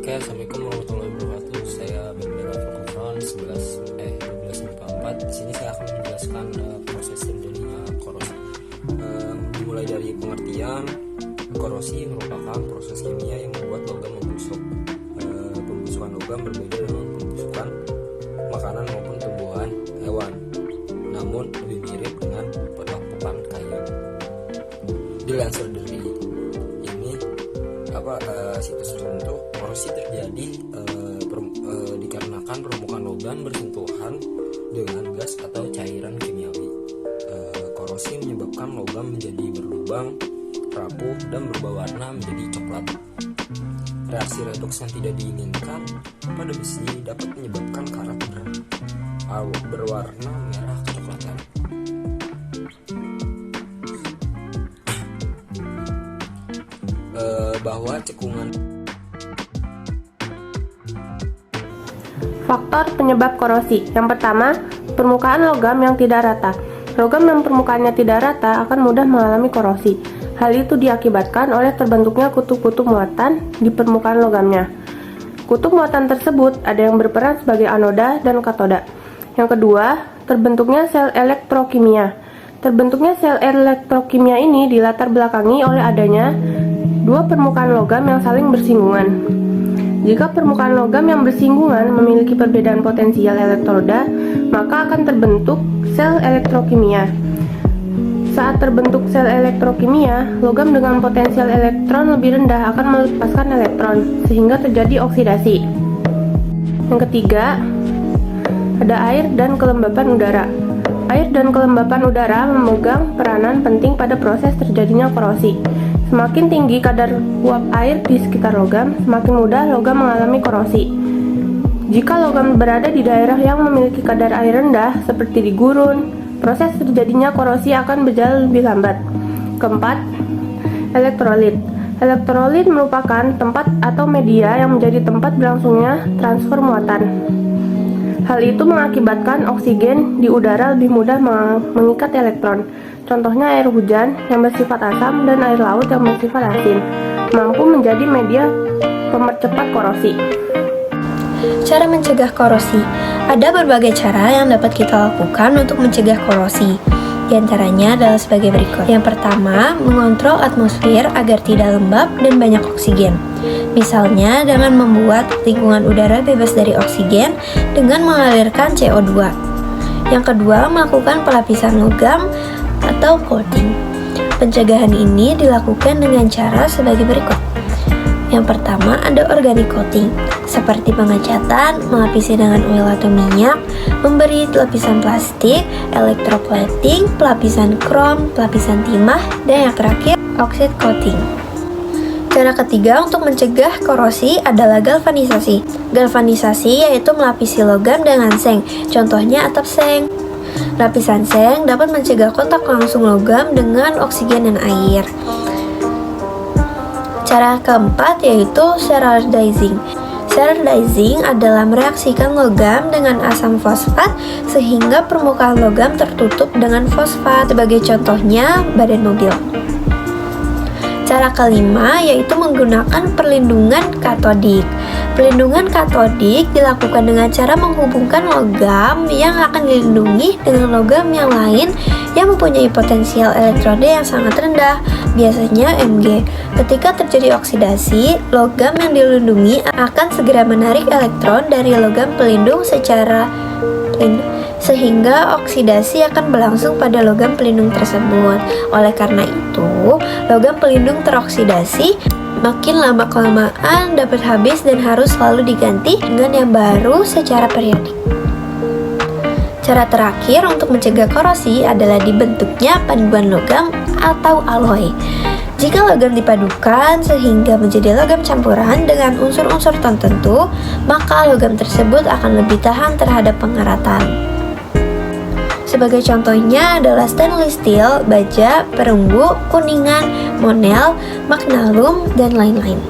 Oke, assalamualaikum warahmatullahi wabarakatuh. Saya Berbeda Volkofron 12 Di sini saya akan menjelaskan proses terjadinya korosi. Dimulai dari pengertian, korosi merupakan proses kimia yang membuat logam membusuk. Pembusukan logam berbeda dengan pembusukan makanan maupun tumbuhan hewan, namun lebih mirip dengan pelapukan kayu. Dilansir dari situs tertentu, korosi terjadi dikarenakan permukaan logam bersentuhan dengan gas atau cairan kimiawi. Korosi menyebabkan logam menjadi berlubang, rapuh, dan berubah warna menjadi coklat. Reaksi redoks yang tidak diinginkan pada besi dapat menyebabkan karat berwarna merah kecoklatan. Bahwa cekungan. Faktor penyebab korosi. Yang pertama, permukaan logam yang tidak rata. Logam yang permukaannya tidak rata akan mudah mengalami korosi. Hal itu diakibatkan oleh terbentuknya kutub-kutub muatan di permukaan logamnya. Kutub muatan tersebut ada yang berperan sebagai anoda dan katoda. Yang kedua, terbentuknya sel elektrokimia. Terbentuknya sel elektrokimia ini dilatar belakangi oleh adanya dua permukaan logam yang saling bersinggungan. Jika permukaan logam yang bersinggungan memiliki perbedaan potensial elektroda, maka akan terbentuk sel elektrokimia. Saat terbentuk sel elektrokimia, logam dengan potensial elektron lebih rendah akan melepaskan elektron, sehingga terjadi oksidasi. Yang ketiga, ada air dan kelembapan udara. Air dan kelembapan udara memegang peranan penting pada proses terjadinya korosi. Semakin tinggi kadar uap air di sekitar logam, semakin mudah logam mengalami korosi. Jika logam berada di daerah yang memiliki kadar air rendah, seperti di gurun, proses terjadinya korosi akan berjalan lebih lambat. Keempat, elektrolit. Elektrolit merupakan tempat atau media yang menjadi tempat berlangsungnya transfer muatan. Hal itu mengakibatkan oksigen di udara lebih mudah mengikat elektron. Contohnya air hujan yang bersifat asam dan air laut yang bersifat asin, mampu menjadi media pemercepat korosi. Cara mencegah korosi. Ada berbagai cara yang dapat kita lakukan untuk mencegah korosi. Di antaranya adalah sebagai berikut. Yang pertama, mengontrol atmosfer agar tidak lembab dan banyak oksigen. Misalnya dengan membuat lingkungan udara bebas dari oksigen dengan mengalirkan CO2. Yang kedua, melakukan pelapisan logam atau coating. Pencegahan ini dilakukan dengan cara sebagai berikut. Yang pertama ada organic coating, seperti pengecatan, melapisi dengan oil atau minyak, memberi lapisan plastik, electroplating, pelapisan krom, pelapisan timah, dan yang terakhir oxide coating. Cara ketiga untuk mencegah korosi adalah galvanisasi. Galvanisasi yaitu melapisi logam dengan seng, contohnya atap seng. Lapisan seng dapat mencegah kontak langsung logam dengan oksigen dan air. Cara keempat yaitu sterilizing. Sterilizing adalah mereaksikan logam dengan asam fosfat sehingga permukaan logam tertutup dengan fosfat, sebagai contohnya badan mobil. Cara kelima yaitu menggunakan perlindungan katodik. Perlindungan katodik dilakukan dengan cara menghubungkan logam yang akan dilindungi dengan logam yang lain yang mempunyai potensial elektroda yang sangat rendah, biasanya Mg. Ketika terjadi oksidasi, logam yang dilindungi akan segera menarik elektron dari logam pelindung sehingga oksidasi akan berlangsung pada logam pelindung tersebut. Oleh karena itu, logam pelindung teroksidasi makin lama-kelamaan dapat habis dan harus selalu diganti dengan yang baru secara periodik. Cara terakhir untuk mencegah korosi adalah dibentuknya paduan logam atau alloy. Jika logam dipadukan sehingga menjadi logam campuran dengan unsur-unsur tertentu, maka logam tersebut akan lebih tahan terhadap pengeratan. Sebagai contohnya adalah stainless steel, baja, perunggu, kuningan, monel, magnalum, dan lain-lain.